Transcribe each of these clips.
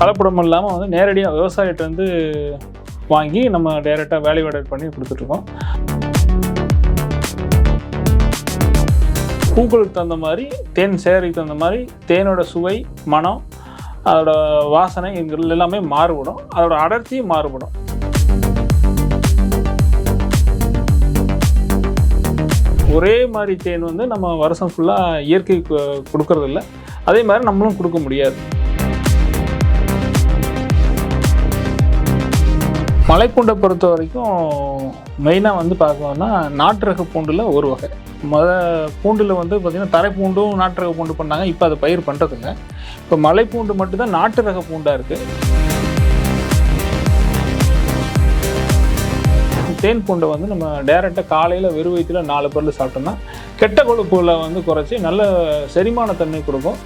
கலப்படம் இல்லாமல் வந்து நேரடியாக விவசாயிகிட்ட வந்து வாங்கி நம்ம டைரெக்டாக வேல்யூ ஆடட் பண்ணி கொடுத்துட்ருக்கோம். பூக்களுக்கு தகுந்த மாதிரி, தேன் சேகரிக்கு தகுந்த மாதிரி தேனோட சுவை, மனம், அதோட வாசனை இங்கிறது எல்லாமே மாறுபடும். அதோட அடர்த்தியும் மாறுபடும். ஒரே மாதிரி தேன் வந்து நம்ம வருஷம் ஃபுல்லாக இயற்கை கொடுக்கறதில்ல. அதே மாதிரி நம்மளும் கொடுக்க முடியாது. மலைப்பூண்டை பொறுத்த வரைக்கும் மெயினாக வந்து பார்க்கணும்னா நாட்டு ரக பூண்டில் ஒரு வகை. பூண்டில் வந்து பார்த்திங்கன்னா தரைப்பூண்டும் நாட்டு ரக பூண்டு பண்ணாங்க. இப்போ அதை பயிர் பண்ணுறதில்ல. இப்போ மலைப்பூண்டு மட்டும்தான் நாட்டு ரக பூண்டாக இருக்குது. தேன் பூண்டை வந்து நம்ம டைரெக்டாக காலையில் வெறும் வயிற்றில் 4 பல்லு சாப்பிட்டோம்னா கெட்ட கொழுப்புகளை வந்து குறைச்சி நல்ல செரிமான தன்மை கொடுக்கும்.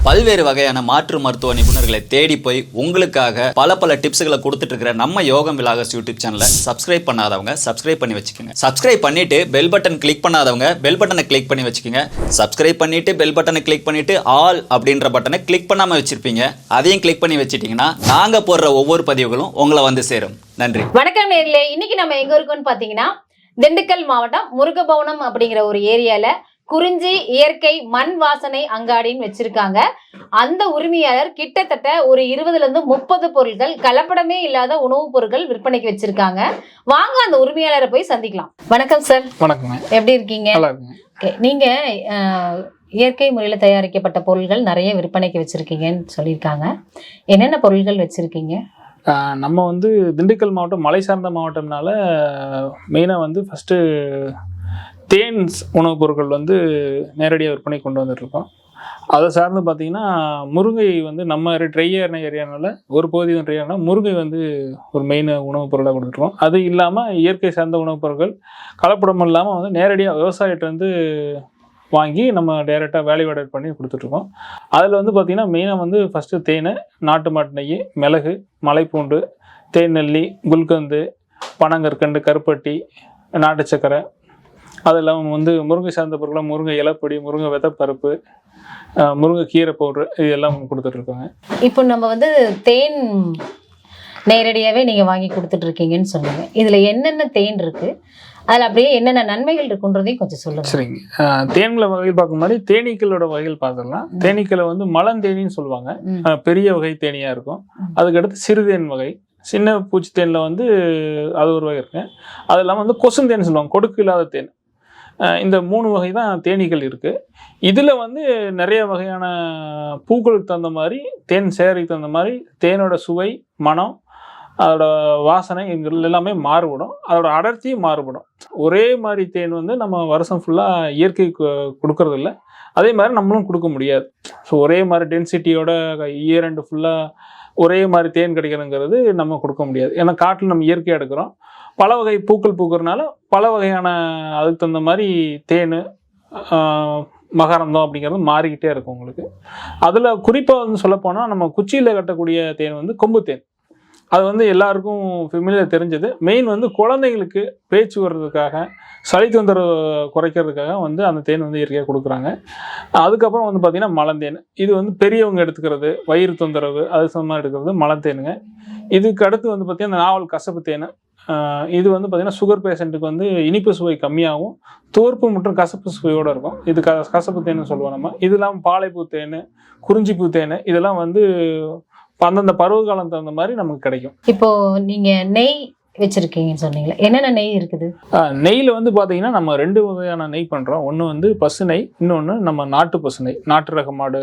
பல்வேறு வகையான மாற்று மருத்துவ நிபுணர்களை தேடி போய் உங்களுக்காக பல டிப்ஸ்களை கொடுத்துட்டு இருக்கிற நம்ம யோகம் விலாகஸ் யூடியூப் சேனலை சப்ஸ்கிரைப் பண்ணாதவங்க சப்ஸ்கிரைப் பண்ணி வச்சுக்கோங்க. சப்ஸ்கிரைப் பண்ணிட்டு பெல் பட்டன் கிளிக் பண்ணாதவங்க பெல் பட்டனை கிளிக் பண்ணி வச்சுக்கோங்க. சப்ஸ்கிரைப் பண்ணிட்டு பெல் பட்டனை கிளிக் பண்ணிட்டு ஆல் அப்படின்ற பட்டனை கிளிக் பண்ணாம வச்சிருப்பீங்க. அதையும் கிளிக் பண்ணி வச்சிட்டீங்கன்னா நாங்க போடுற ஒவ்வொரு பதிவுகளும் உங்களை வந்து சேரும். நன்றி. வணக்கம் நேர்களே. இன்னைக்கு நம்ம எங்க இருக்கோம்னு பாத்தீங்கன்னா திண்டுக்கல் மாவட்டம் முருகபவனம் அப்படிங்கிற ஒரு ஏரியால குறிஞ்சி இயற்கை மண் வாசனை அங்காடின்னு வச்சிருக்காங்க. அந்த உரிமையாளர் கிட்டத்தட்ட ஒரு 20-30 பொருட்கள், கலப்படமே இல்லாத உணவுப் பொருட்கள் விற்பனைக்கு வச்சிருக்காங்க. வாங்க அந்த உரிமையாளரை போய் சந்திக்கலாம். வணக்கம் சார். வணக்கங்க. எப்படி இருக்கீங்க? நீங்க இயற்கை முறையில் தயாரிக்கப்பட்ட பொருட்கள் நிறைய விற்பனைக்கு வச்சிருக்கீங்கன்னு சொல்லியிருக்காங்க. என்னென்ன பொருட்கள் வச்சிருக்கீங்க? நம்ம வந்து திண்டுக்கல் மாவட்டம் மலை சார்ந்த மாவட்டம்னால மெயினாக வந்து ஃபஸ்ட்டு தேன் உணவுப் பொருட்கள் வந்து நேரடியாக விற்பனை கொண்டு வந்துட்டுருக்கோம். அதை சார்ந்து பார்த்திங்கன்னா முருங்கை வந்து நம்ம ட்ரையான ஏரியானால ஒரு பகுதி ட்ரையானா முருங்கை வந்து ஒரு மெயின் உணவுப் பொருளாக கொடுத்துருக்கோம். அது இல்லாமல் இயற்கை சார்ந்த உணவுப் பொருட்கள் கலப்படம் இல்லாமல் வந்து நேரடியாக விவசாயிகிட்ட வந்து வாங்கி நம்ம டைரெக்டாக வேல்யூ ஆடட் பண்ணி கொடுத்துட்ருக்கோம். அதில் வந்து பார்த்திங்கன்னா மெயினாக வந்து ஃபஸ்ட்டு தேன், நாட்டு மாட்டு நெய், மிளகு, மலைப்பூண்டு, தேன் நெல்லி, குல்கந்து, பனங்கற்கண்டு, கருப்பட்டி, நாட்டு சக்கரை, அது இல்லாமல் வந்து முருங்கை சார்ந்த பொருட்களாக முருங்கை இலப்பொடி, முருங்கை விதைப்பருப்பு, முருங்கை கீரை பவுட்ரு, இது எல்லாம் கொடுத்துட்ருக்கோங்க. இப்போ நம்ம வந்து தேன் நேரடியாகவே நீங்கள் வாங்கி கொடுத்துட்ருக்கீங்கன்னு சொன்னீங்க. இதில் என்னென்ன தேன் இருக்குது, அதில் அப்படியே என்னென்ன நன்மைகள் இருக்குன்றதையும் கொஞ்சம் சொல்லுங்கள். சரிங்க. தேன்களை வகையில் பார்க்க முன்னாடி தேனீக்களோட வகையில் பார்த்துடலாம். தேனீக்களை வந்து மலந்தேனின்னு சொல்லுவாங்க. பெரிய வகை தேனியாக இருக்கும். அதுக்கடுத்து சிறுதேன் வகை, சின்ன பூச்சி தேனில் வந்து அது ஒரு வகை இருக்குங்க. அது இல்லாமல் வந்து கொசுந்தேன் சொல்லுவாங்க, கொடுக்கு இல்லாத தேன். இந்த 3 வகை தான் தேனீக்கள் இருக்குது. இதில் வந்து நிறைய வகையான பூக்களுக்கு தகுந்த மாதிரி, தேன் சேகரிக்கு தகுந்த மாதிரி தேனோட சுவை, மனம், அதோட வாசனை இங்கிறது எல்லாமே மாறுபடும். அதோட அடர்த்தியும் மாறுபடும். ஒரே மாதிரி தேன் வந்து நம்ம வருஷம் ஃபுல்லாக இயற்கை கொடுக்கறதில்ல. அதே மாதிரி நம்மளும் கொடுக்க முடியாது. ஸோ ஒரே மாதிரி டென்சிட்டியோட இயர் ரெண்டு ஃபுல்லாக ஒரே மாதிரி தேன் கிடைக்கிறதுங்கிறது நம்ம கொடுக்க முடியாது. ஏன்னா காட்டில் நம்ம இயற்கையாக எடுக்கிறோம். பல வகை பூக்கள் பூக்கிறதுனால பல வகையான அதுக்கு தகுந்த மாதிரி தேன், மகரந்தம் அப்படிங்கிறது மாறிக்கிட்டே இருக்கும் உங்களுக்கு. அதில் குறிப்பாக வந்து சொல்லப்போனால் நம்ம குச்சியில் கட்டக்கூடிய தேன் வந்து கொம்பு தேன். அது வந்து எல்லாருக்கும் ஃபெமிலியர் தெரிஞ்சது. மெயின் வந்து குழந்தைங்களுக்கு பேச்சு வர்றதுக்காக, சளி தொந்தரவு குறைக்கிறதுக்காக வந்து அந்த தேன் வந்து இயற்கையாக கொடுக்குறாங்க. அதுக்கப்புறம் வந்து பார்த்திங்கன்னா மலந்தேன். இது வந்து பெரியவங்க எடுத்துக்கிறது, வயிறு தொந்தரவு அது சம்பந்தமாக எடுக்கிறது மலந்தேனுங்க. இதுக்கு அடுத்து வந்து பார்த்திங்கன்னா நாவல் கசப்பு தேன். இது வந்து பார்த்திங்கன்னா சுகர் பேஷண்ட்டுக்கு வந்து இனிப்பு சுவை கம்மியாகவும் தோற்பு மற்றும் கசப்பு சுவையோடு இருக்கும். இது கசப்பு தேன்னு சொல்லுவோம் நம்ம. இது இல்லாமல் பாலைப்பூ தேன், குறிஞ்சிப்பூ தேன், இதெல்லாம் வந்து அந்தந்த பருவகாலம் தகுந்த மாதிரி நமக்கு கிடைக்கும். இப்போ நீங்கள் நெய் வச்சுருக்கீங்கன்னு சொன்னீங்களே, என்னென்ன நெய் இருக்குது? நெய்யில் வந்து பார்த்தீங்கன்னா நம்ம 2 வகையான நெய் பண்ணுறோம். ஒன்று வந்து பசு நெய், இன்னொன்று நம்ம நாட்டு பசு நெய். நாட்டு ரக மாடு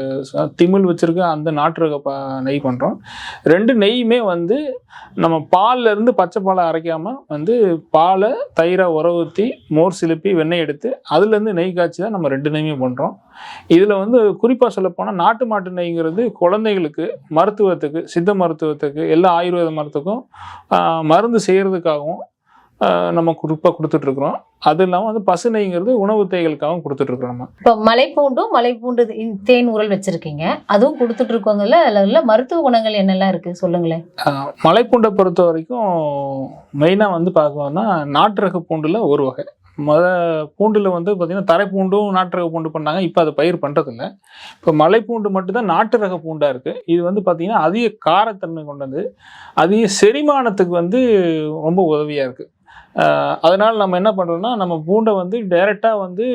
திமிழ் வச்சுருக்க அந்த நாட்டு ரக நெய் பண்ணுறோம். 2 நெய்யுமே வந்து நம்ம பால்லேருந்து பச்சை பாலை அரைக்காமல் வந்து பாலை தயிரை உர ஊற்றி மோர் சிலுப்பி வெண்ணெய் எடுத்து அதுலேருந்து நெய் காய்ச்சி தான் நம்ம 2 நெய்யுமே பண்ணுறோம். இதில் வந்து குறிப்பாக சொல்லப்போனால் நாட்டு மாட்டு நெய்ங்கிறது குழந்தைகளுக்கு, மருத்துவத்துக்கு, சித்த மருத்துவத்துக்கு, எல்லா ஆயுர்வேத மருத்துவத்துக்கும் மருந்து செய்கிறதுக்காகவும் நம்ம குறிப்பாக கொடுத்துட்ருக்குறோம். அது இல்லாமல் வந்து பசுநெய்ங்கிறது உணவு தேய்களுக்காகவும் கொடுத்துட்ருக்கோம் நம்ம. இப்போ மலைப்பூண்டு தேன் உரல் வச்சுருக்கீங்க, அதுவும் கொடுத்துட்டு இருக்கோங்கல்ல, அதில் மருத்துவ குணங்கள் என்னெல்லாம் இருக்குது சொல்லுங்களேன். மலைப்பூண்டை பொறுத்த வரைக்கும் மெயினாக வந்து பார்க்கணும்னா நாட்டு ரக பூண்டில் ஒரு வகை. பூண்டில் வந்து பார்த்திங்கன்னா தரைப்பூண்டும் நாட்டு ரக பூண்டு பண்ணாங்க, இப்போ அதை பயிர் பண்ணுறதில்ல. இப்போ மலைப்பூண்டு மட்டும்தான் நாட்டு ரக பூண்டாக இருக்குது. இது வந்து பார்த்திங்கன்னா அதிக காரத்தன்மை கொண்டது, அதிக செரிமானத்துக்கு வந்து ரொம்ப உதவியாக இருக்குது. அதனால் நம்ம என்ன பண்ணுறோம்னா, நம்ம பூண்டை வந்து டைரெக்டாக வந்து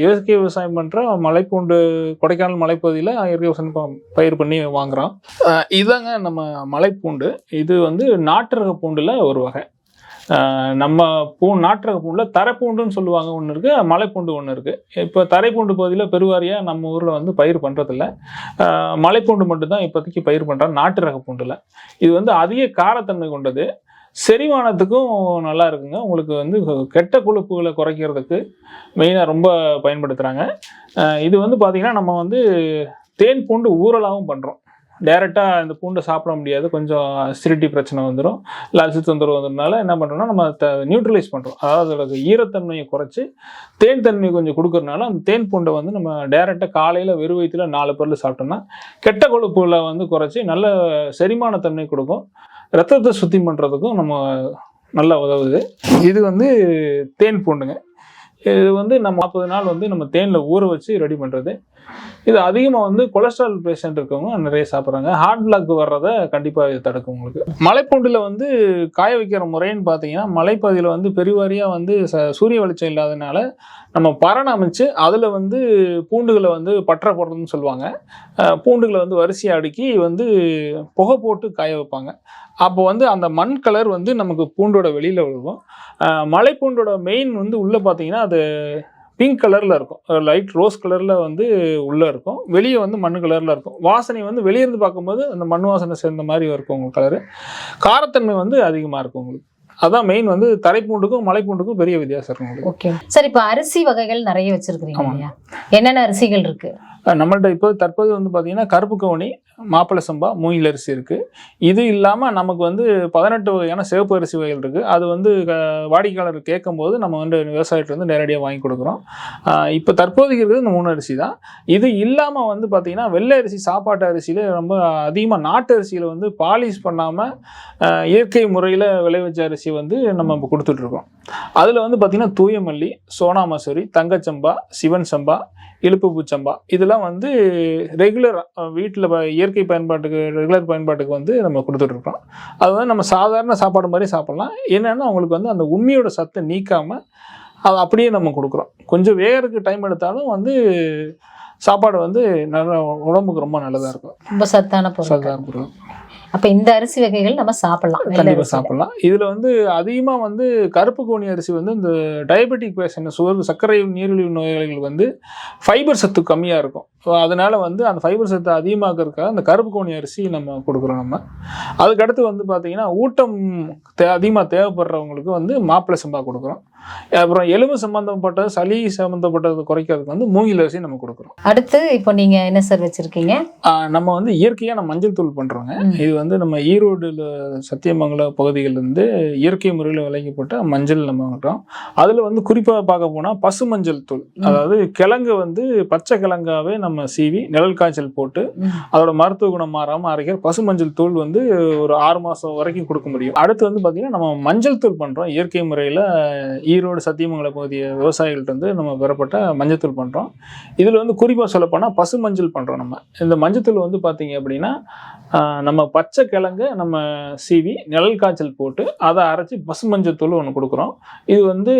இயற்கை விவசாயம் பண்ணுற மலைப்பூண்டு கொடைக்கானல் மலைப்பகுதியில் இயற்கை விவசாயம் பயிர் பண்ணி வாங்குகிறோம். இதாங்க நம்ம மலைப்பூண்டு. இது வந்து நாட்டு ரக பூண்டில் ஒரு வகை. நம்ம நாட்டு ரக பூண்டில் தரைப்பூண்டுன்னு சொல்லுவாங்க ஒன்று இருக்குது, மலைப்பூண்டு ஒன்று இருக்குது. இப்போ தரைப்பூண்டு பகுதியில் பெருவாரியாக நம்ம ஊரில் வந்து பயிர் பண்ணுறதில்ல. மலைப்பூண்டு மட்டும்தான் இப்போதைக்கு பயிர் பண்ணுறாங்க நாட்டு ரக பூண்டில். இது வந்து அதிக காரத்தன்மை கொண்டது, செரிமானத்துக்கும் நல்லா இருக்குங்க. உங்களுக்கு வந்து கெட்ட கொழுப்புகளை குறைக்கிறதுக்கு மெயினாக ரொம்ப பயன்படுத்துகிறாங்க. இது வந்து பார்த்திங்கன்னா நம்ம வந்து தேன் பூண்டு ஊறலாகவும் பண்ணுறோம். டைரெக்டாக இந்த பூண்டை சாப்பிட முடியாது, கொஞ்சம் அசிடிட்டி பிரச்சனை வந்துடும், இல்லை அரிசி தொந்தரவு வந்ததுனால என்ன பண்ணுறோம்னா நம்ம நியூட்ரலைஸ் பண்ணுறோம். அதாவது அதோட ஈரத்தன்மையை குறைச்சி தேன் தன்மையை கொஞ்சம் கொடுக்கறதுனால அந்த தேன் பூண்டை வந்து நம்ம டைரெக்டாக காலையில் வெறும் வயிற்றில் 4 பொருள் சாப்பிட்டோம்னா கெட்ட கொழுப்புகளை வந்து குறைச்சி நல்ல செரிமானத்தன்மை கொடுக்கும், ரத்தத்தை சுத்தம் பண்ணுறதுக்கும் நம்ம நல்லா உதவுது. இது வந்து தேன் பூண்டுங்க. இது வந்து நம்ம 40 நாள் வந்து நம்ம தேனில் ஊற வச்சு ரெடி பண்ணுறது. இது அதிகமாக வந்து கொலஸ்ட்ரால் பேஷண்ட் இருக்கவங்க நிறைய சாப்பிட்றாங்க. ஹார்ட் பிளாக் வர்றதை கண்டிப்பாக இது தடுக்கும். உங்களுக்கு மலைப்பூண்டில் வந்து காய வைக்கிற முறைன்னு பார்த்தீங்கன்னா, மலைப்பகுதியில் வந்து பெருவாரியாக வந்து சூரிய வெளிச்சம் இல்லாதனால நம்ம பரண் அமைச்சு அதில் வந்து பூண்டுகளை வந்து பற்ற போடுறதுன்னு சொல்லுவாங்க. பூண்டுகளை வந்து வரிசையாக அடுக்கி வந்து புகை போட்டு காய வைப்பாங்க. அப்போ வந்து அந்த மண் கலர் வந்து நமக்கு பூண்டோட வெளியில் விழுகும். மலைப்பூண்டோட மெயின் வந்து உள்ளே பார்த்தீங்கன்னா அது பிங்க் கலரில் இருக்கும், லைட் ரோஸ் கலரில் வந்து உள்ளே இருக்கும், வெளியே வந்து மண் கலரில் இருக்கும். வாசனை வந்து வெளியிருந்து பார்க்கும்போது அந்த மண் வாசனை சேர்ந்த மாதிரி இருக்கும் உங்களுக்கு கலரு. காரத்தன்மை வந்து அதிகமாக இருக்கும் உங்களுக்கு. அதான் மெயின் வந்து தரைப்பூண்டுக்கும் மலைப்பூண்டுக்கும் பெரிய வித்தியாசம் இருக்கும் உங்களுக்கு. ஓகே சார், இப்போ அரிசி வகைகள் நிறைய வச்சிருக்கிறீங்க, என்னென்ன அரிசிகள் இருக்கு நம்மள்ட்ட? இப்போ தற்போது வந்து பார்த்தீங்கன்னா கருப்பு கவுனி, மாப்பிளை சம்பா, மூங்கில் அரிசி இருக்குது. இது இல்லாமல் நமக்கு வந்து 18 வகையான சிவப்பு அரிசி வகைகள் இருக்குது. அது வந்து வாடிக்கையாளர் கேட்கும்போது நம்ம வந்து விவசாயிகிட்ட வந்து நேரடியாக வாங்கி கொடுக்குறோம். இப்போ தற்போதைக்கு இருக்கிறது இந்த 3 அரிசி தான். இது இல்லாமல் வந்து பார்த்திங்கன்னா வெள்ளை அரிசி, சாப்பாட்டு அரிசியில் ரொம்ப அதிகமாக நாட்டு அரிசியில் வந்து பாலிஷ் பண்ணாமல் இயற்கை முறையில் விளைவிச்ச அரிசி வந்து நம்ம இப்போ கொடுத்துட்ருக்கோம். அதில் வந்து பார்த்திங்கன்னா தூயமல்லி, சோனா மசூரி, தங்கச்சம்பா, சிவன் சம்பா, இழுப்பு சம்பா, இதெல்லாம் வந்து ரெகுலர் வீட்டில் இயற்கை பயன்பாட்டுக்கு ரெகுலர் பயன்பாட்டுக்கு வந்து நம்ம கொடுத்துட்ருக்கோம். அது வந்து நம்ம சாதாரண சாப்பாடு மாதிரி சாப்பிட்லாம். என்னென்னா அவங்களுக்கு வந்து அந்த உண்மையோட சத்தை நீக்காமல் அதை அப்படியே நம்ம கொடுக்குறோம். கொஞ்சம் வேகிறதுக்கு டைம் எடுத்தாலும் வந்து சாப்பாடு வந்து நல்ல உடம்புக்கு ரொம்ப நல்லதாக இருக்கும், ரொம்ப சத்தான பொருள். அப்போ இந்த அரிசி வகைகள் நம்ம சாப்பிடலாம், கண்டிப்பாக சாப்பிடலாம். இதில் வந்து அதிகமாக வந்து கருப்பு கவுனி அரிசி வந்து இந்த டயபெட்டிக் பேஷண்ட், சர்க்கரை நீரிழிவு நோயாளிகளுக்கு வந்து ஃபைபர் சத்து கம்மியாக இருக்கும். அதனால வந்து அந்த ஃபைபர் சத்து அதிகமாகிறதுக்காக அந்த கருப்பு கவுனி அரிசி நம்ம கொடுக்குறோம். நம்ம அதுக்கடுத்து வந்து பார்த்திங்கன்னா ஊட்டம் அதிகமாக தேவைப்படுறவங்களுக்கு வந்து மாப்பிளை சம்பா கொடுக்குறோம். அப்புறம் எலும்பு சம்மந்தப்பட்டது, சளி சம்மந்தப்பட்டது குறைக்கிறதுக்கு வந்து மூங்கில் அரிசி நம்ம கொடுக்குறோம். அடுத்து இப்போ நீங்கள் என்ன சார் வச்சுருக்கீங்க? நம்ம வந்து இயற்கையாக நம்ம மஞ்சள் தூள் பண்ணுறோங்க. இது வந்து நம்ம ஈரோடுல சத்தியமங்கலம் பகுதிகளிலிருந்து இயற்கை முறையில் விளைக்கப்பட்ட மஞ்சள் நம்ம பண்ணுறோம். அதில் வந்து குறிப்பாக பார்க்க போனால் பசு மஞ்சள் தூள், அதாவது கிழங்கு வந்து பச்சை கிழங்காவே நம்ம சீவி நிழல் காய்ச்சல் போட்டு அதோட மருத்துவ குணம் மாறாமல் அரைக்கிற பசு மஞ்சள் தூள் வந்து ஒரு 6 மாதம் வரைக்கும் கொடுக்க முடியும். அடுத்து வந்து பார்த்திங்கன்னா நம்ம மஞ்சள் தூள் பண்ணுறோம். இயற்கை முறையில் ஈரோடு சத்தியமங்கல பகுதிய விவசாயிகள்ட்ட வந்து நம்ம பெறப்பட்ட மஞ்சள் தூள் பண்ணுறோம். இதில் வந்து குறிப்பாக சொல்லப்போனால் பசு மஞ்சள் பண்ணுறோம். நம்ம இந்த மஞ்சள் தூள் வந்து பார்த்திங்க அப்படின்னா நம்ம பச்சை கிழங்கு நம்ம சீவி நிழல் காய்ச்சல் போட்டு அதை அரைச்சி பசு மஞ்சள் தூள் ஒன்று கொடுக்குறோம். இது வந்து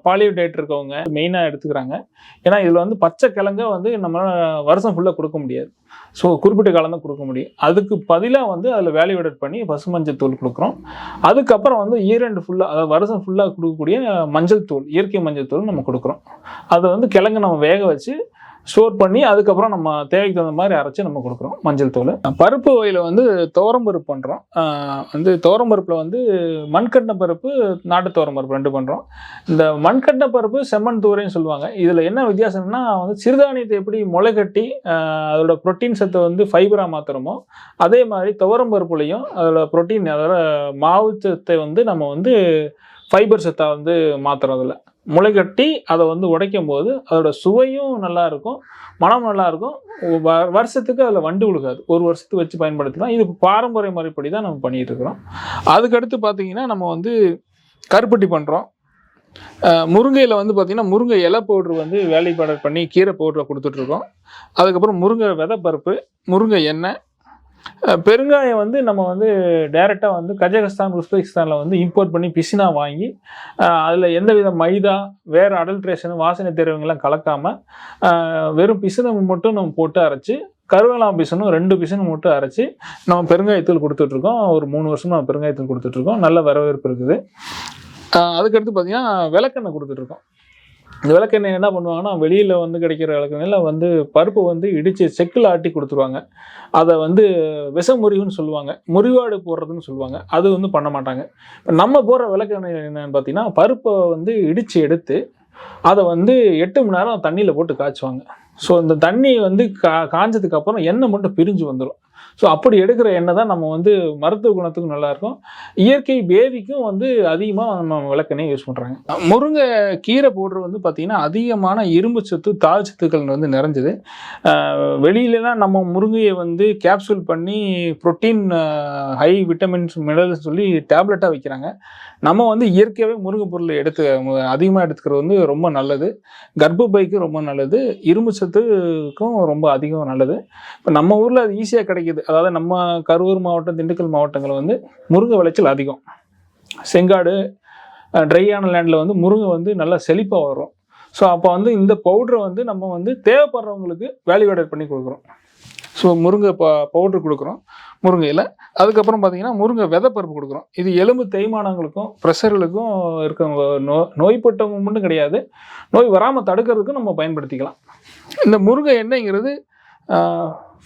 பாலியோ டயட் இருக்கவங்க மெயினாக எடுத்துக்கிறாங்க. ஏன்னா இதில் வந்து பச்சை கிழங்க வந்து நம்ம வருஷம் ஃபுல்லாக கொடுக்க முடியாது, ஸோ குறிப்பிட்ட காலம் தான் கொடுக்க முடியும். அதுக்கு பதிலாக வந்து அதில் வேல்யூவேட் பண்ணி பசு மஞ்சள் தூள் கொடுக்குறோம். அதுக்கப்புறம் வந்து ஈரண்டு ஃபுல்லாக, அதாவது வருஷம் ஃபுல்லாக கொடுக்கக்கூடிய மஞ்சள் தூள், இயற்கை மஞ்சள் தூள் நம்ம கொடுக்குறோம். அதை வந்து கிழங்கு நம்ம வேக வச்சு ஸ்டோர் பண்ணி அதுக்கப்புறம் நம்ம தேவைக்கு தகுந்த மாதிரி அரைச்சி நம்ம கொடுக்குறோம் மஞ்சள் தூள். பருப்பு வகையில் வந்து துவரம்பருப்பு பண்ணுறோம். வந்து துவரம்பருப்பில் வந்து மண்கட்டின பருப்பு, நாட்டு துவரம்பருப்பு 2 பண்ணுறோம். இந்த மண்கட்டின பருப்பு செம்மண் தூரைன்னு சொல்லுவாங்க. இதில் என்ன வித்தியாசம்னா வந்து சிறுதானியத்தை எப்படி முளை கட்டி அதோட ப்ரோட்டீன் சத்தை வந்து ஃபைபராக மாற்றுறோமோ அதே மாதிரி துவரம்பருப்புலையும் அதோட ப்ரோட்டீன், அதோட மாவு சத்தை வந்து நம்ம வந்து ஃபைபர் சத்தாக வந்து மாற்றுறோம். அதில் முளை கட்டி அதை வந்து உடைக்கும் போது அதோட சுவையும் நல்லா இருக்கும், மனம் நல்லா இருக்கும். வருஷத்துக்கு அதில் வண்டு விழுகாது, ஒரு வருஷத்துக்கு வச்சு பயன்படுத்தலாம். இது பாரம்பரிய முறைப்படி தான் நம்ம பண்ணிகிட்டு இருக்கிறோம். அதுக்கடுத்து பார்த்தீங்கன்னா நம்ம வந்து கருப்பட்டி பண்ணுறோம். முருங்கையில் வந்து பார்த்திங்கன்னா முருங்கை இலை பவுட்ரு வந்து வேலைப்பாடு பண்ணி கீரை பவுடரில் கொடுத்துட்ருக்கோம். அதுக்கப்புறம் முருங்கை விதைப்பருப்பு, முருங்கை எண்ணெய், பெருங்காயம் வந்து நம்ம வந்து டைரெக்டாக வந்து கஜகஸ்தான், உஸ்பெகிஸ்தானில் வந்து இம்போர்ட் பண்ணி பிசினா வாங்கி அதில் எந்தவித மைதா வேறு அடல்ட்ரேஷன் வாசனை தேர்வுங்கள்லாம் கலக்காமல் வெறும் பிசினை மட்டும் நம்ம போட்டு அரைச்சி, கருவேலாம் பிசனும் 2 பிசனும் மட்டும் அரைச்சி நம்ம பெருங்காயத்தூள் கொடுத்துட்ருக்கோம். ஒரு 3 வருஷமாக நம்ம பெருங்காயத்தூள் கொடுத்துட்ருக்கோம். நல்ல வரவேற்பு இருக்குது. அதுக்கடுத்து பார்த்திங்கன்னா விளக்கெண்ணெய் கொடுத்துட்ருக்கோம். இந்த விளக்கெண்ணெய் என்ன பண்ணுவாங்கன்னா, வெளியில் வந்து கிடைக்கிற விளக்கெண்ணெயில் வந்து பருப்பு வந்து இடித்து செக்கில் ஆட்டி கொடுத்துருவாங்க. அதை வந்து விஷமுறிவுன்னு சொல்லுவாங்க, முறிவாடு போடுறதுன்னு சொல்லுவாங்க. அது வந்து பண்ண மாட்டாங்க. இப்போ நம்ம போடுற விளக்கெண்ணெய் என்னென்னு பார்த்தீங்கன்னா, பருப்பை வந்து இடித்து எடுத்து அதை வந்து 8 மணி நேரம் தண்ணியில் போட்டு காய்ச்சுவாங்க. ஸோ இந்த தண்ணி வந்து காஞ்சதுக்கப்புறம் எண்ணெய் மட்டும் பிரிஞ்சு வந்துடும். ஸோ அப்படி எடுக்கிற எண்ணெய் தான் நம்ம வந்து மருத்துவ குணத்துக்கும் நல்லாயிருக்கும், இயற்கை பேதிக்கும் வந்து அதிகமாக நம்ம விளக்கெண்ணெய் யூஸ் பண்ணுறாங்க. முருங்கை கீரை பவுடர் வந்து பார்த்திங்கன்னா அதிகமான இரும்பு சத்து, தாழ் சத்துக்கள் வந்து நிறைஞ்சது. வெளியிலலாம் நம்ம முருங்கையை வந்து கேப்சூல் பண்ணி ப்ரோட்டீன், ஹை விட்டமின்ஸ், மினரல்ஸ் சொல்லி டேப்லெட்டாக வைக்கிறாங்க. நம்ம வந்து இயற்கையாகவே முருங்கை பொருள் அதிகமாக எடுத்துக்கிறது வந்து ரொம்ப நல்லது. கர்ப்பப்பைக்கும் ரொம்ப நல்லது, இரும்பு சத்துக்கும் ரொம்ப அதிகம் நல்லது. இப்போ நம்ம ஊரில் அது ஈஸியாக கிடைக்கிது. அதாவது நம்ம கரூர் மாவட்டம், திண்டுக்கல் மாவட்டங்கள் வந்து முருங்கை விளைச்சல் அதிகம். செங்காடு, ட்ரையான லேண்டில் வந்து முருங்கை வந்து நல்லா செழிப்பாக வரும். ஸோ அப்போ வந்து இந்த பவுடரை வந்து நம்ம வந்து தேவைப்படுறவங்களுக்கு வேல்யூ ஆடட் பண்ணி கொடுக்குறோம். ஸோ முருங்கை பவுட்ரு கொடுக்குறோம் முருங்கையில். அதுக்கப்புறம் பார்த்திங்கன்னா முருங்கை விதைப்பருப்பு கொடுக்குறோம். இது எலும்பு தேய்மானங்களுக்கும் ப்ரெஷர்களுக்கும் இருக்க நோய்பட்டவங்க மட்டும் கிடையாது, நோய் வராமல் தடுக்கிறதுக்கும் நம்ம பயன்படுத்திக்கலாம். இந்த முருங்கை எண்ணெய்ங்கிறது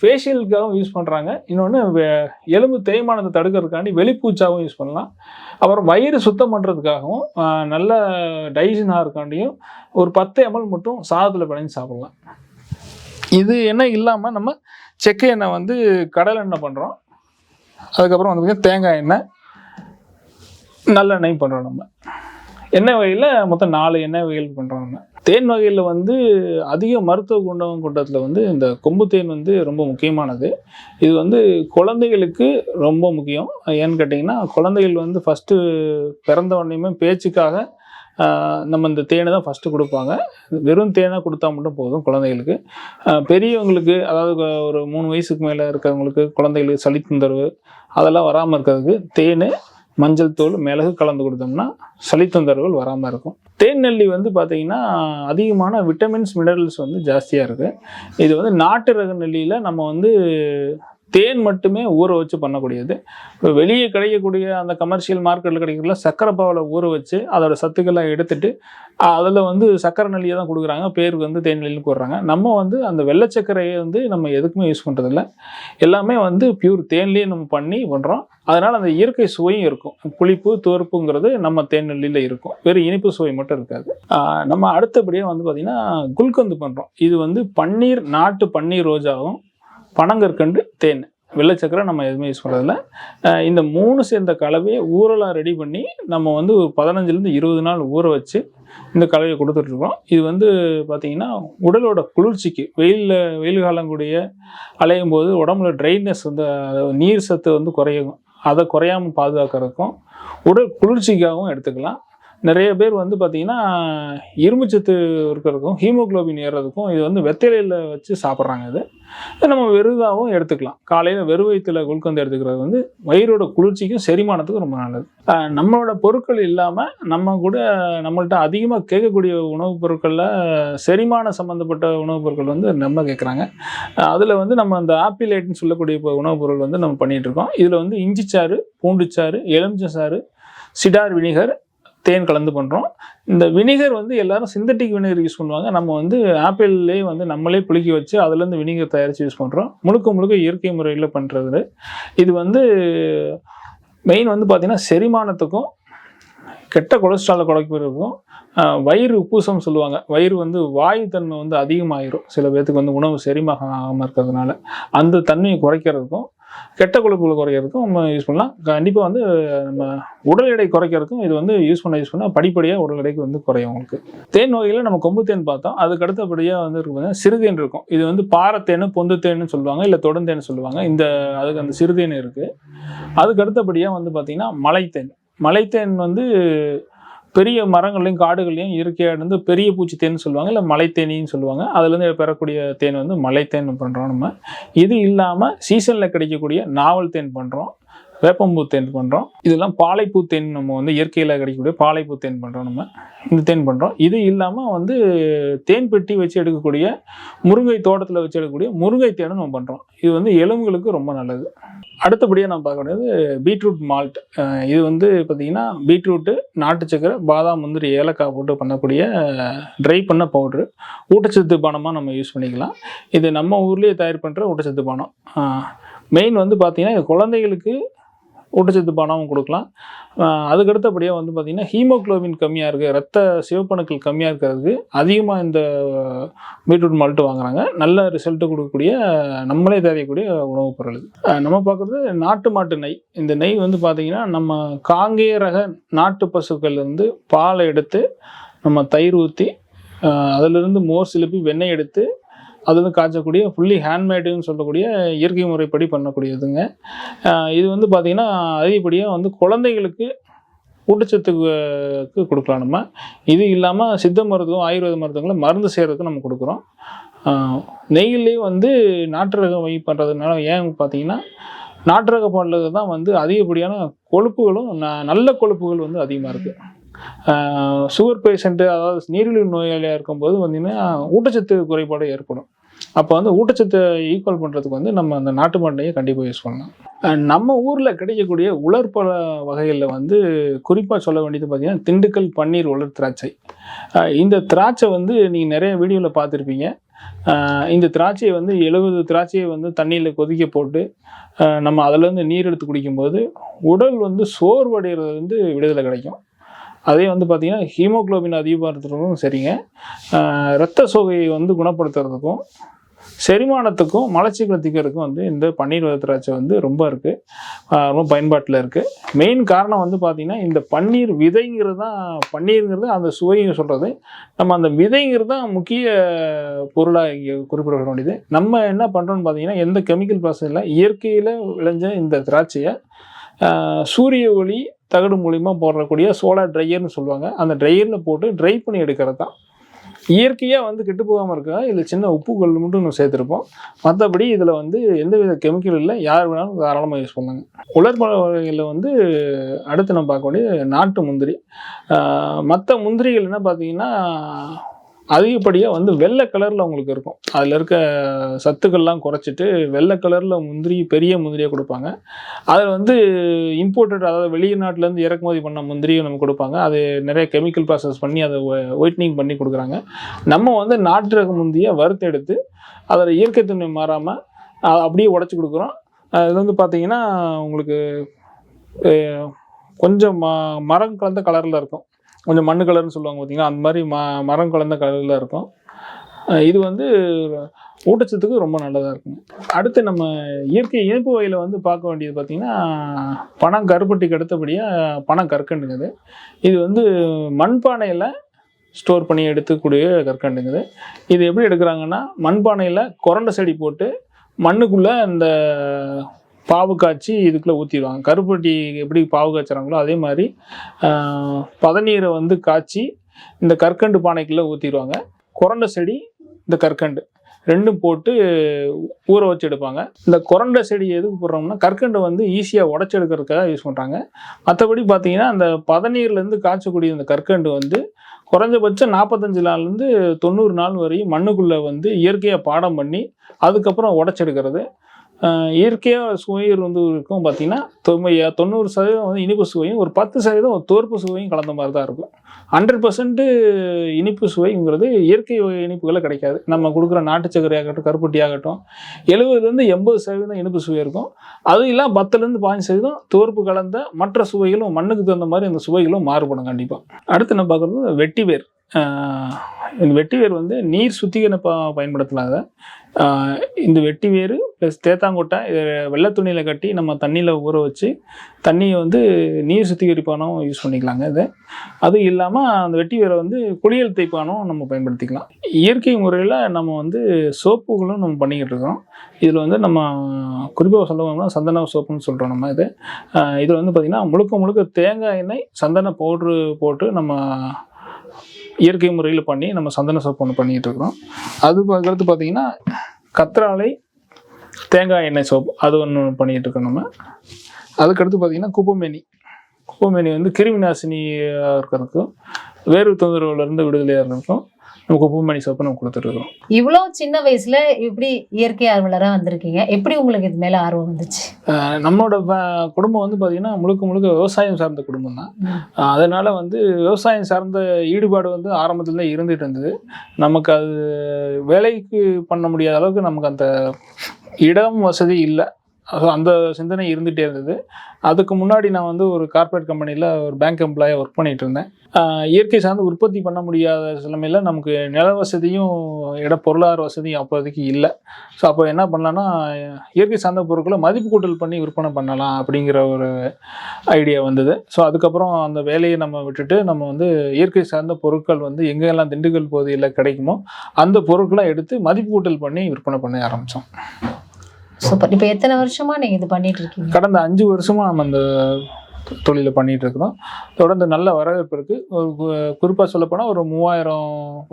ஃபேஷியலுக்காகவும் யூஸ் பண்ணுறாங்க. இன்னொன்று எலும்பு தேய்மானத்தை தடுக்கிறதுக்காண்டி வெளிப்பூச்சாகவும் யூஸ் பண்ணலாம். அப்புறம் வயிறு சுத்தம் பண்ணுறதுக்காகவும் நல்ல டைஜன் ஆகிறதுக்காண்டியும் ஒரு 10 ml மட்டும் சாதத்தில் பிணைஞ்சு சாப்பிட்லாம். இது எண்ணெய் இல்லாமல் நம்ம செக்கு எண்ணெய் வந்து கடலை எண்ணெய் பண்ணுறோம். அதுக்கப்புறம் வந்து தேங்காய் எண்ணெய், நல்லெண்ணெய் பண்ணுறோம். நம்ம எண்ணெய் வகையில் மொத்தம் 4 எண்ணெய் வகைகள் பண்ணுறோம். நம்ம தேன் வகையில் வந்து அதிக மருத்துவ குணம் கொண்டதில் வந்து இந்த கொம்பு தேன் வந்து ரொம்ப முக்கியமானது. இது வந்து குழந்தைகளுக்கு ரொம்ப முக்கியம். ஏன்னு கேட்டிங்கன்னா, குழந்தைகள் வந்து ஃபஸ்ட்டு பிறந்த உடனேயுமே பேச்சுக்காக நம்ம இந்த தேனை தான் ஃபஸ்ட்டு கொடுப்பாங்க. வெறும் தேனை கொடுத்தா மட்டும் போதும் குழந்தைகளுக்கு. பெரியவங்களுக்கு, அதாவது ஒரு 3 வயசுக்கு மேலே இருக்கிறவங்களுக்கு, குழந்தைகளுக்கு சளி தொந்தரவு அதெல்லாம் வராமல் இருக்கிறதுக்கு தேன், மஞ்சள் தூள், மிளகு கலந்து கொடுத்தோம்னா சளி தொந்தரவுகள் வராமல் இருக்கும். தேன் நெல்லி வந்து பார்த்திங்கன்னா அதிகமான விட்டமின்ஸ், மினரல்ஸ் வந்து ஜாஸ்தியாக இருக்குது. இது வந்து நாட்டு ரக நெல்லியில் நம்ம வந்து தேன் மட்டுமே ஊற வச்சு பண்ணக்கூடியது. இப்போ வெளியே கிடைக்கக்கூடிய அந்த கமர்ஷியல் மார்க்கெட்டில் கிடைக்கிறதுல சர்க்கரை பாவில் ஊற வச்சு அதோட சத்துக்கெல்லாம் எடுத்துகிட்டு அதில் வந்து சர்க்கரை நெல்லியை தான் கொடுக்குறாங்க, பேருக்கு வந்து தேன் நெல்லின்னு போடுறாங்க. நம்ம வந்து அந்த வெள்ளை சர்க்கரையை வந்து நம்ம எதுக்குமே யூஸ் பண்ணுறதில்ல, எல்லாமே வந்து பியூர் தேன்லேயே நம்ம பண்ணி பண்ணுறோம். அதனால் அந்த இயற்கை சுவையும் இருக்கும். புளிப்பு, துவர்ப்புங்கிறது நம்ம தேன் நெல்லியில் இருக்கும், வெறும் இனிப்பு சுவை மட்டும் இருக்காது. நம்ம அடுத்தபடியாக வந்து பார்த்திங்கன்னா குல்கந்து பண்ணுறோம். இது வந்து பன்னீர், நாட்டு பன்னீர் ரோஜாவும், பனங்கற்கண்டு, தேன், வெள்ளை சக்கரை நம்ம எதுவுமே யூஸ் பண்ணுறதில்ல. இந்த 3 சேர்ந்த கலவையை ஊரெல்லாம் ரெடி பண்ணி நம்ம வந்து ஒரு 15லேருந்து 20 நாள் ஊற வச்சு இந்த கலவையை கொடுத்துட்ருக்கோம். இது வந்து பார்த்திங்கன்னா உடலோட குளிர்ச்சிக்கு, வெயில் காலம் கூடிய அலையும் போது உடம்புல ட்ரைனஸ் வந்து நீர் சத்து வந்து குறையும், அதை குறையாமல் பாதுகாக்கிறதுக்கும் உடல் குளிர்ச்சிக்காகவும் எடுத்துக்கலாம். நிறைய பேர் வந்து பார்த்திங்கன்னா இரும்புச்சத்து இருக்கிறதுக்கும் ஹீமோக்ளோபின் ஏறுறதுக்கும் இது வந்து வெத்தலையில் வச்சு சாப்பிட்றாங்க. இது நம்ம வெறுதாகவும் எடுத்துக்கலாம். காலையில் வெறு வயிற்றில் குல்கந்து எடுத்துக்கிறது வந்து வயிறோட குளிர்ச்சிக்கும் செரிமானத்துக்கும் ரொம்ப நல்லது. நம்மளோட பொருட்கள் இல்லாமல் நம்மள்கிட்ட அதிகமாக கேட்கக்கூடிய உணவுப் பொருட்களில் செரிமான சம்மந்தப்பட்ட உணவுப் பொருட்கள் வந்து நம்ம கேட்குறாங்க. அதில் வந்து நம்ம அந்த ஆப்பிள் ஐட்னு சொல்லக்கூடிய உணவுப் பொருள் வந்து நம்ம பண்ணிகிட்ருக்கோம். இதில் வந்து இஞ்சிச்சாறு, பூண்டுச்சாறு, எலுமிச்சை சாறு, சிடார் வினிகர், தேன் கலந்து பண்ணுறோம். இந்த வினிகர் வந்து எல்லாரும் சிந்தட்டிக் வினிகர் யூஸ் பண்ணுவாங்க. நம்ம வந்து ஆப்பிள்லேயே வந்து நம்மளே புளிக்க வச்சு அதுலேருந்து வினிகர் தயாரித்து யூஸ் பண்ணுறோம். முழுக்க இயற்கை முறையில் பண்ணுறது. இது வந்து மெயின் வந்து பார்த்திங்கன்னா செரிமானத்துக்கும், கெட்ட கொலஸ்ட்ராலை குறைக்கிறதுக்கும், வயிறு உப்புசம் சொல்லுவாங்க, வயிறு வந்து வாயு தன்மை வந்து அதிகமாகிடும் சில பேர்த்துக்கு வந்து உணவு செரிமாகாமல் இருக்கிறதுனால, அந்த தன்மையை குறைக்கிறதுக்கும், கெட்ட கொழுப்புகளை குறைக்கிறதுக்கும் நம்ம யூஸ் பண்ணலாம். கண்டிப்பாக வந்து நம்ம உடல் எடை குறைக்கிறதுக்கும் இது வந்து யூஸ் பண்ண படிப்படியாக உடல் எடைக்கு வந்து குறையும் உங்களுக்கு. தேன் வகையில் நம்ம கொம்பு தேன் பார்த்தோம். அதுக்கு அடுத்தபடியாக வந்து இருக்கு சிறுதேன் இருக்கும். இது வந்து பாறைத்தேன், பொந்து தேன்னு சொல்லுவாங்க, இல்லை தொடர்ந்தேன்னு சொல்லுவாங்க. அதுக்கு அந்த சிறுதேன் இருக்குது. அதுக்கு அடுத்தபடியாக வந்து பார்த்திங்கன்னா மலைத்தேன் வந்து பெரிய மரங்கள்லையும் காடுகள்லையும் இயற்கையாக இருந்து பெரிய பூச்சி தேன்னு சொல்லுவாங்க, இல்லை மலைத்தேனின்னு சொல்லுவாங்க. அதுலேருந்து பெறக்கூடிய தேன் வந்து மலைத்தேன் பண்ணுறோம் நம்ம. இது இல்லாமல் சீசனில் கிடைக்கக்கூடிய நாவல் தேன் பண்ணுறோம், வேப்பம்பூ தேன் பண்ணுறோம். இதெல்லாம் பாலைப்பூ தேன் நம்ம வந்து இயற்கையில் கிடைக்கக்கூடிய பாலைப்பூ தேன் பண்ணுறோம் நம்ம. இந்த தேன் பண்ணுறோம். இது இல்லாமல் வந்து தேன் பெட்டி வச்சு எடுக்கக்கூடிய முருங்கை தோட்டத்தில் வச்சு எடுக்கக்கூடிய முருங்கை தேனும் நம்ம பண்ணுறோம். இது வந்து எலும்புகளுக்கு ரொம்ப நல்லது. அடுத்தபடியாக நம்ம பார்க்கக்கூடியது பீட்ரூட் மால்ட். இது வந்து பார்த்திங்கன்னா பீட்ரூட்டு, நாட்டு சக்கரை, பாதாம், முந்திரி, ஏலக்காய் போட்டு பண்ணக்கூடிய ட்ரை பண்ண பவுட்ரு. ஊட்டச்சத்து பானமாக நம்ம யூஸ் பண்ணிக்கலாம். இது நம்ம ஊர்லேயே தயார் பண்ணுற ஊட்டச்சத்து பானம். மெயின் வந்து பார்த்திங்கன்னா இது குழந்தைகளுக்கு ஊட்டச்சத்து பானமும் கொடுக்கலாம். அதுக்கடுத்தபடியாக வந்து பார்த்திங்கன்னா ஹீமோக்ளோபின் கம்மியாக இருக்குது, ரத்த சிவப்பணுக்கள் கம்மியாக இருக்கிறதுக்கு அதிகமாக இந்த பீட்ரூட் மால்ட்டு வாங்குறாங்க. நல்ல ரிசல்ட்டு கொடுக்கக்கூடிய நம்மளே தயாரிக்கக்கூடிய உணவுப் பொருள். நம்ம பார்க்குறது நாட்டு மாட்டு நெய். இந்த நெய் வந்து பார்த்திங்கன்னா நம்ம காங்கேய ரக நாட்டு பசுக்கள்லேருந்து பாலை எடுத்து நம்ம தயிர் ஊற்றி அதிலிருந்து மோர் சிலுப்பி வெண்ணெய் எடுத்து அது வந்து காய்ச்சக்கூடிய ஃபுல்லி ஹேண்ட்மேடுன்னு சொல்லக்கூடிய இயற்கை முறைப்படி பண்ணக்கூடியதுங்க. இது வந்து பார்த்திங்கன்னா அதிகப்படியாக வந்து குழந்தைகளுக்கு ஊட்டச்சத்துக்கு கொடுக்கலாம் நம்ம. இது இல்லாமல் சித்த மருத்துவம், ஆயுர்வேத மருத்துவங்களை மருந்து செய்கிறதுக்கு நம்ம கொடுக்குறோம். நெய்யிலே வந்து நாட்டு ரகம் வை பண்ணுறதுனால ஏன் பார்த்திங்கன்னா நாட்டு ரக பாலில் தான் வந்து அதிகப்படியான கொழுப்புகளும் நல்ல கொழுப்புகள் வந்து அதிகமாக இருக்குது. சுகர் பேஷண்ட்டு, அதாவது நீரிழிவு நோயாளியாக இருக்கும்போது பார்த்திங்கன்னா ஊட்டச்சத்து குறைபாடு ஏற்படும். அப்போ வந்து ஊட்டச்சத்தை ஈக்குவல் பண்ணுறதுக்கு வந்து நம்ம அந்த நாட்டு மாட்டையை கண்டிப்பாக யூஸ் பண்ணலாம். நம்ம ஊரில் கிடைக்கக்கூடிய உலர்பழ வகைகளில் வந்து குறிப்பாக சொல்ல வேண்டியது பார்த்திங்கன்னா திண்டுக்கல் பன்னீர் உலர் திராட்சை. இந்த திராட்சை வந்து நீங்கள் நிறைய வீடியோவில் பார்த்துருப்பீங்க. இந்த திராட்சையை வந்து 70 திராட்சையை வந்து தண்ணியில் கொதிக்க போட்டு நம்ம அதிலேருந்து நீர் எடுத்து குடிக்கும்போது உடல் வந்து சோர்வடைகிறது வந்து விடுதலை கிடைக்கும். அதே வந்து பார்த்திங்கன்னா ஹீமோக்ளோபின் அதிகப்படுத்துறதுக்கும் சரிங்க, இரத்த சோகையை வந்து குணப்படுத்துறதுக்கும் செரிமானத்துக்கும் மலச்சிக்கலை தீர்க்கறதுக்கும் வந்து இந்த பன்னீர் திராட்சை வந்து ரொம்ப இருக்குது, ரொம்ப பயன்பாட்டில் இருக்குது. மெயின் காரணம் வந்து பார்த்திங்கன்னா இந்த பன்னீர் விதைங்கிறது தான், பன்னீருங்கிறது அந்த சுவையை சொல்கிறது, நம்ம அந்த விதைங்கிறது தான் முக்கிய பொருளாக இங்கே குறிப்பிட வேண்டியது. நம்ம என்ன பண்ணுறோன்னு பார்த்திங்கன்னா எந்த கெமிக்கல் ப்ராசஸ் இல்லை, இயற்கையில் விளைஞ்ச இந்த திராட்சையை சூரிய ஒளி தகடு மூலிமா போடக்கூடிய சோலார் ட்ரையர்னு சொல்லுவாங்க, அந்த ட்ரையரில் போட்டு ட்ரை பண்ணி எடுக்கிறது தான். இயற்கையாக வந்து கெட்டு போகாமல் இருக்கா, இதில் சின்ன உப்புகள் மட்டும் நம்ம சேர்த்துருப்போம். மற்றபடி இதில் வந்து எந்தவித கெமிக்கல் இல்லை, யார் வேணாலும் தாராளமாக யூஸ் பண்ணாங்க. உலர்பழ வகைகளில் வந்து அடுத்து நம்ம பார்க்க வேண்டியது நாட்டு முந்திரி. மற்ற முந்திரிகள் என்ன பார்த்தீங்கன்னா அதிகப்படியாக வந்து வெள்ளை கலரில் உங்களுக்கு இருக்கும். அதில் இருக்க சத்துக்கள்லாம் குறைச்சிட்டு வெள்ளை கலரில் முந்திரி, பெரிய முந்திரியாக கொடுப்பாங்க. அதில் வந்து இம்போர்ட்டட், அதாவது வெளிநாட்டிலேருந்து இறக்குமதி பண்ண முந்திரியை நம்ம கொடுப்பாங்க. அது நிறைய கெமிக்கல் ப்ராசஸ் பண்ணி அதை ஒயிட்னிங் பண்ணி கொடுக்குறாங்க. நம்ம வந்து நாட்டு ரக முந்திரியை வறுத்தெடுத்து அதில் இயற்கை தன்மை மாறாமல் அப்படியே உடச்சி கொடுக்குறோம். அது வந்து பார்த்திங்கன்னா உங்களுக்கு கொஞ்சம் மரம் கலந்த கலரில் இருக்கும், கொஞ்சம் மண்ணு கலர்னு சொல்லுவாங்க பார்த்திங்கன்னா, அந்த மாதிரி மரம் கலந்த கலரில் இருக்கும். இது வந்து ஊட்டச்சத்துக்கு ரொம்ப நல்லதாக இருக்குங்க. அடுத்து நம்ம இயற்கை இனிப்பு வகையில் வந்து பார்க்க வேண்டியது பார்த்திங்கன்னா பனங்கருப்பட்டிக்கு அடுத்தபடியாக பனங்கற்கண்டுங்குது. இது வந்து மண்பானையில் ஸ்டோர் பண்ணி எடுத்துக்கூடிய கற்கண்டுங்குது. இது எப்படி எடுக்கிறாங்கன்னா மண்பானையில் கொரண்டை செடி போட்டு மண்ணுக்குள்ளே இந்த பாவு காய்ச்சி இதுக்குள்ளே ஊற்றிடுவாங்க. கருப்பட்டி எப்படி பாவு காய்ச்சுறாங்களோ அதே மாதிரி பதநீரை வந்து காய்ச்சி இந்த கற்கண்டு பானைக்குள்ளே ஊற்றிடுவாங்க. கொரண்டை செடி, இந்த கற்கண்டு ரெண்டும் போட்டு ஊற வச்சு எடுப்பாங்க. இந்த கொரண்டை செடி எதுக்கு போடுறோம்னா கற்கண்டை வந்து ஈஸியாக உடச்சி எடுக்கிறதுக்காக யூஸ் பண்ணுறாங்க. மற்றபடி பார்த்திங்கன்னா அந்த பதநீர்லேருந்து காய்ச்சக்கூடிய இந்த கற்கண்டு வந்து குறைஞ்சபட்சம் 45 நாள்லேருந்து 90 நாள் வரையும் மண்ணுக்குள்ளே வந்து இயற்கையாக பாடம் பண்ணி அதுக்கப்புறம் உடச்செடுக்கிறது. இயற்கையாக சுவைகள் வந்து இருக்கும் பார்த்திங்கன்னா 90% வந்து இனிப்பு சுவையும் ஒரு 10% ஒரு தோற்பு சுவையும் கலந்த மாதிரி தான் இருக்கும். 100% இனிப்பு சுவைங்கிறது இயற்கை இனிப்புகளில் கிடைக்காது. நம்ம கொடுக்குற நாட்டு சக்கரை ஆகட்டும், கருப்பட்டி ஆகட்டும் 70% 80% இனிப்பு சுவை இருக்கும். அது இல்லாமல் 10% 15% தோற்பு கலந்த மற்ற சுவைகளும் மண்ணுக்கு தகுந்த மாதிரி அந்த சுவைகளும் மாறுபடும் கண்டிப்பாக. அடுத்து நம்ம பார்க்குறது வெட்டிவேர். இந்த வெட்டிவேர் வந்து நீர் சுத்திகரிப்பாக பயன்படுத்தலாத. இந்த வெட்டிவேர் ப்ளஸ் தேத்தாங்கொட்டை வெள்ளை துணியில் கட்டி நம்ம தண்ணியில் ஊற வச்சு தண்ணியை வந்து நீர் சுத்திகரிப்பானும் யூஸ் பண்ணிக்கலாங்க. இது அது இல்லாமல் அந்த வெட்டிவேரை வந்து குளியல் தேய்ப்பானும் நம்ம பயன்படுத்திக்கலாம். இயற்கை முறையில் நம்ம வந்து சோப்புகளும் நம்ம பண்ணிக்கிட்டு இருக்கோம். இதில் வந்து நம்ம குறிப்பாக சொல்லணும்னா சந்தன சோப்புன்னு சொல்கிறோம் நம்ம. இது வந்து பார்த்திங்கன்னா முழுக்க தேங்காய் எண்ணெய் சந்தன பவுட்ரு போட்டு நம்ம இயற்கை முறையில் பண்ணி நம்ம சந்தன சோப்பு ஒன்று பண்ணிக்கிட்டு இருக்கிறோம். அதுக்கடுத்து பார்த்திங்கன்னா கற்றாழை தேங்காய் எண்ணெய் சோப்பு அது ஒன்று பண்ணிக்கிட்டு இருக்கோம் நம்ம. அதுக்கடுத்து பார்த்திங்கன்னா குப்பைமேனி வந்து கிருமி நாசினியாக இருக்கிறதுக்கும் வேர்வை தொந்தரவுலேருந்து விடுதலையாக இருக்கிறதுக்கும் நம்ம குப்பைமேனி சோப்பு நம்ம கொடுத்துட்ருக்கோம். இவ்வளோ சின்ன வயசுல இப்படி இயற்கை ஆர்வலராக வந்திருக்கீங்க, எப்படி உங்களுக்கு இது மேலே ஆர்வம் வந்துச்சு? நம்மளோட குடும்பம் வந்து பார்த்திங்கன்னா முழுக்க விவசாயம் சார்ந்த குடும்பம் தான். அதனால் வந்து விவசாயம் சார்ந்த ஈடுபாடு வந்து ஆரம்பத்தில் இருந்துகிட்டு இருந்தது. நமக்கு அது வேலைக்கு பண்ண முடியாத அளவுக்கு நமக்கு அந்த இடம் வசதி இல்லை. அந்த சிந்தனை இருந்துகிட்டே இருந்தது. அதுக்கு முன்னாடி நான் வந்து ஒரு கார்ப்பரேட் கம்பெனியில் ஒரு பேங்க் எம்ப்ளாயாக ஒர்க் பண்ணிகிட்டு இருந்தேன். இயற்கை சார்ந்து உற்பத்தி பண்ண முடியாத நிலைமையில் நமக்கு நில வசதியும் பொருளாதார வசதியும் அப்போதைக்கு இல்லை. ஸோ அப்போ என்ன பண்ணலான்னா இயற்கை சார்ந்த பொருட்களை மதிப்பு கூட்டல் பண்ணி விற்பனை பண்ணலாம் அப்படிங்கிற ஒரு ஐடியா வந்தது. ஸோ அதுக்கப்புறம் அந்த வேலையை நம்ம விட்டுட்டு நம்ம வந்து இயற்கை சார்ந்த பொருட்கள் வந்து எங்கெல்லாம் திண்டுக்கல் பகுதியில் கிடைக்குமோ அந்த பொருட்களை எடுத்து மதிப்பு கூட்டல் பண்ணி விற்பனை பண்ண ஆரம்பித்தோம். சூப்பர். இப்போ எத்தனை வருஷமா நீங்க இது பண்ணிட்டு இருக்கீங்க? கடந்த 5 வருஷமா நம்ம அந்த தொழிலை பண்ணிட்டு இருக்கிறோம். தொடர்ந்து நல்ல வரவேற்பு இருக்கு. குறிப்பாக சொல்லப்போனால் ஒரு 3000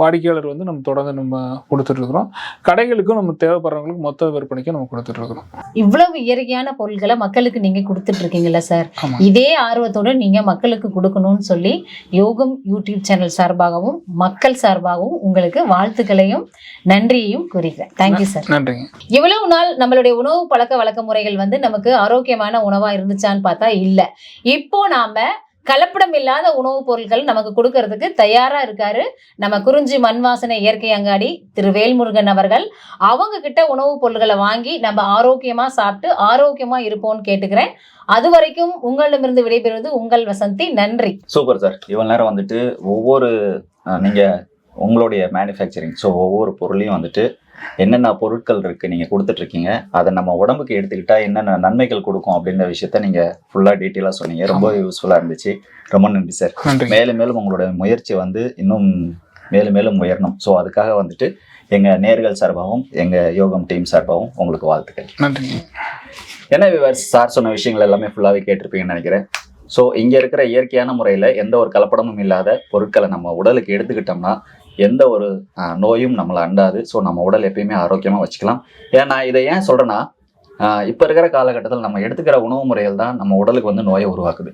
வாடிக்கையாளர் வந்து நம்ம தொடர்ந்து நம்ம கொடுத்துட்டு இருக்கிறோம். கடைகளுக்கும் நம்ம தேவைப்படுறவங்களுக்கு மொத்த விற்பனைக்கும் நம்ம கொடுத்துட்டு இருக்கிறோம். இவ்வளவு இயற்கையான பொருட்களை மக்களுக்கு நீங்க கொடுத்துட்டு இருக்கீங்கல்ல சார், இதே ஆர்வத்தோட நீங்க மக்களுக்கு கொடுக்கணும்னு சொல்லி யோகம் யூடியூப் சேனல் சார்பாகவும் மக்கள் சார்பாகவும் உங்களுக்கு வாழ்த்துக்களையும் நன்றியையும் கூறுகிறேன். Thank you sir. நன்றிங்க. இவ்வளவு நாள் நம்மளுடைய உணவு பழக்க வழக்க முறைகள் வந்து நமக்கு ஆரோக்கியமான உணவா இருந்துச்சான்னு பார்த்தா இல்ல. இப்போ நாம கலப்படம் இல்லாத உணவுப் பொருட்கள் நமக்கு கொடுக்கறதுக்கு தயாரா இருக்காரு நம்ம குறிஞ்சி மண் வாசனை இயற்கை அங்காடி திரு வேல்முருகன் அவர்கள். அவங்க கிட்ட உணவுப் பொருட்களை வாங்கி நம்ம ஆரோக்கியமா சாப்பிட்டு ஆரோக்கியமா இருப்போம்னு கேட்டுக்கிறேன். அது வரைக்கும் உங்களிடமிருந்து விடைபெறுவது உங்கள் வசந்தி. நன்றி. Super sir. இவ்வளவு நேரம் வந்துட்டு ஒவ்வொரு நீங்க உங்களுடைய மேனுஃபேக்சரிங் ஒவ்வொரு பொருளையும் வந்துட்டு என்னென்ன பொருட்கள் இருக்குது நீங்கள் கொடுத்துட்ருக்கீங்க, அதை நம்ம உடம்புக்கு எடுத்துக்கிட்டால் என்னென்ன நன்மைகள் கொடுக்கும் அப்படின்ற விஷயத்த நீங்கள் ஃபுல்லாக டீட்டெயிலாக சொன்னீங்க. ரொம்ப யூஸ்ஃபுல்லாக இருந்துச்சு. ரொம்ப நன்றி சார். மேலும் மேலும் உங்களோட முயற்சி வந்து இன்னும் மேலும் உயரணும். அதுக்காக வந்துட்டு எங்கள் நேர்கள் சார்பாகவும் எங்கள் யோகம் டீம் சார்பாகவும் உங்களுக்கு வாழ்த்துக்கள். நன்றி. என்ன விவர்ஸ், சார் சொன்ன விஷயங்கள் எல்லாமே ஃபுல்லாகவே கேட்டிருப்பீங்கன்னு நினைக்கிறேன். இங்கே இருக்கிற இயற்கையான முறையில் எந்த ஒரு கலப்படமும் இல்லாத பொருட்களை நம்ம உடலுக்கு எடுத்துக்கிட்டோம்னா எந்த ஒரு நோயும் நம்மளை அண்டாது. நம்ம உடல் எப்பயுமே ஆரோக்கியமாக வச்சுக்கலாம். ஏன்னா இதை ஏன் சொல்கிறேன்னா, இப்போ இருக்கிற காலகட்டத்தில் நம்ம எடுத்துக்கிற உணவு முறைகள் தான் நம்ம உடலுக்கு வந்து நோயை உருவாக்குது.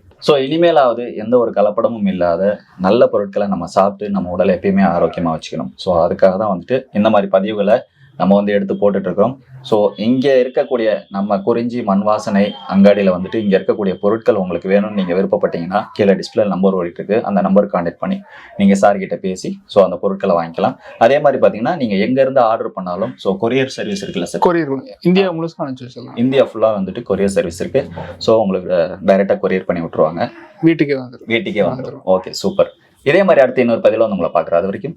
இனிமேலாவது எந்த ஒரு கலப்படமும் இல்லாத நல்ல பொருட்களை நம்ம சாப்பிட்டு நம்ம உடலை எப்பயுமே ஆரோக்கியமாக வச்சுக்கணும். அதுக்காக தான் வந்துட்டு இந்த மாதிரி பதிவுகளை நம்ம வந்து எடுத்து போட்டுட்ருக்கோம். இங்கே இருக்கக்கூடிய நம்ம குறிஞ்சி மண் வாசனை அங்காடியில் வந்துட்டு இங்கே இருக்கக்கூடிய பொருட்கள் உங்களுக்கு வேணும்னு நீங்கள் விருப்பப்பட்டீங்கன்னா கீழே டிஸ்பிளே நம்பர் ஓடிட்டுருக்கு. அந்த நம்பருக்கு கான்டெக்ட் பண்ணி நீங்கள் சார்கிட்ட பேசி அந்த பொருட்களை வாங்கிக்கலாம். அதே மாதிரி பார்த்தீங்கன்னா நீங்கள் எங்கேருந்து ஆர்டர் பண்ணாலும் கொரியர் சர்வீஸ் இருக்குல்ல சார், கொரியர் இந்தியா முழுசாக அனுப்பிச்சு இந்தியா ஃபுல்லாக வந்துட்டு கொரியர் சர்வீஸ் இருக்குது. உங்களுக்கு டைரெக்டாக கொரியர் பண்ணி விட்டுருவாங்க. வீட்டுக்கே வந்துடும். Okay, super. இதே மாதிரி அடுத்த இன்னொரு பதிவில் வந்து உங்களை பார்க்குறேன். அது வரைக்கும்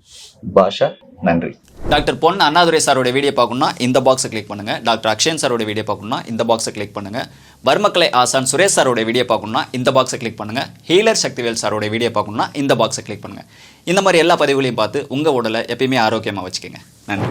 பாஷா, நன்றி. டாக்டர் பொன் அண்ணாதுரை சாரோட வீடியோ பார்க்கணும்னா இந்த பாக்ஸை கிளிக் பண்ணுங்க. டாக்டர் அக்ஷயன் சாரோட வீடியோ பார்க்கணும்னா இந்த பாக்ஸை கிளிக் பண்ணுங்க. வர்மக்கலை ஆசான் சுரேஷ் சாரோட வீடியோ பார்க்கணும்னா இந்த பாக்ஸை கிளிக் பண்ணுங்க. ஹீலர் சக்திவேல் சாரோட வீடியோ பார்க்கணும்னா இந்த பாக்ஸை கிளிக் பண்ணுங்க. இந்த மாதிரி எல்லா பதிவுகளையும் பார்த்து உங்கள் உடலை எப்பயுமே ஆரோக்கியமாக வச்சுக்கோங்க. நன்றி.